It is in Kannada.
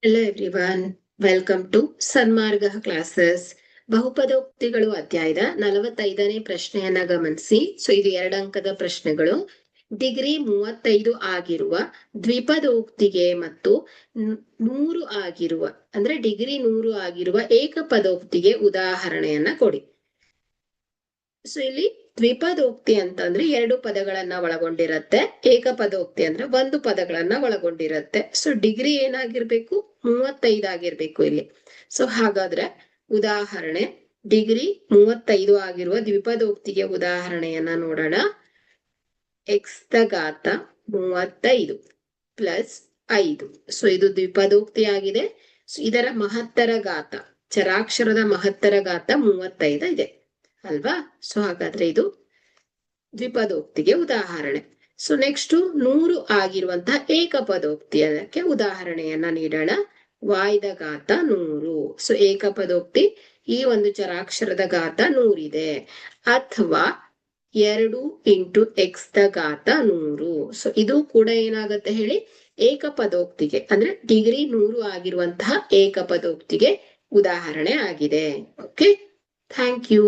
Hello everyone, welcome to Sanmarga classes. ಬಹುಪದೋಕ್ತಿಗಳು ಅಧ್ಯಾಯದ 45ನೇ ಪ್ರಶ್ನೆಯನ್ನ ಗಮನಿಸಿ. ಇದು 2 ಅಂಕದ ಪ್ರಶ್ನೆಗಳು. ಡಿಗ್ರಿ 35 ಆಗಿರುವ ದ್ವಿಪದೋಕ್ತಿಗೆ ಮತ್ತು 100 ಆಗಿರುವ ಅಂದ್ರೆ ಡಿಗ್ರಿ 100 ಆಗಿರುವ ಏಕಪದೋಕ್ತಿಗೆ ಉದಾಹರಣೆಯನ್ನ ಕೊಡಿ. ಇಲ್ಲಿ ದ್ವಿಪದೋಕ್ತಿ ಅಂತಂದ್ರೆ 2 ಪದಗಳನ್ನ ಒಳಗೊಂಡಿರತ್ತೆ. ಏಕಪದೋಕ್ತಿ ಅಂದ್ರೆ 1 ಪದಗಳನ್ನ ಒಳಗೊಂಡಿರತ್ತೆ. ಡಿಗ್ರಿ ಏನಾಗಿರ್ಬೇಕು? 35 ಆಗಿರ್ಬೇಕು ಇಲ್ಲಿ. ಹಾಗಾದ್ರೆ ಉದಾಹರಣೆ ಡಿಗ್ರಿ 35 ಆಗಿರುವ ದ್ವಿಪದೋಕ್ತಿಗೆ ಉದಾಹರಣೆಯನ್ನ ನೋಡೋಣ. x ದ ಘಾತ 35 ಪ್ಲಸ್ 5. ಇದು ದ್ವಿಪದೋಕ್ತಿ ಆಗಿದೆ. ಇದರ ಮಹತ್ತರ ಘಾತ, ಚರಾಕ್ಷರದ ಮಹತ್ತರ ಘಾತ 35 ಇದೆ ಅಲ್ವಾ? ಹಾಗಾದ್ರೆ ಇದು ದ್ವಿಪದೋಕ್ತಿಗೆ ಉದಾಹರಣೆ. ನೆಕ್ಸ್ಟ್ 100 ಆಗಿರುವಂತಹ ಏಕಪದೋಕ್ತಿಯಕ್ಕೆ ಉದಾಹರಣೆಯನ್ನ ನೀಡೋಣ. y ದ ಘಾತ 100. ಏಕಪದೋಕ್ತಿ ಈ ಒಂದು ಚರಾಕ್ಷರದ ಘಾತ 100 ಇದೆ. ಅಥವಾ 2 ಇಂಟು x ದ ಘಾತ 100. ಇದು ಕೂಡ ಏನಾಗುತ್ತೆ ಹೇಳಿ? ಏಕಪದೋಕ್ತಿಗೆ ಅಂದ್ರೆ ಡಿಗ್ರಿ 100 ಆಗಿರುವಂತಹ ಏಕಪದೋಕ್ತಿಗೆ ಉದಾಹರಣೆ ಆಗಿದೆ. Okay, thank you.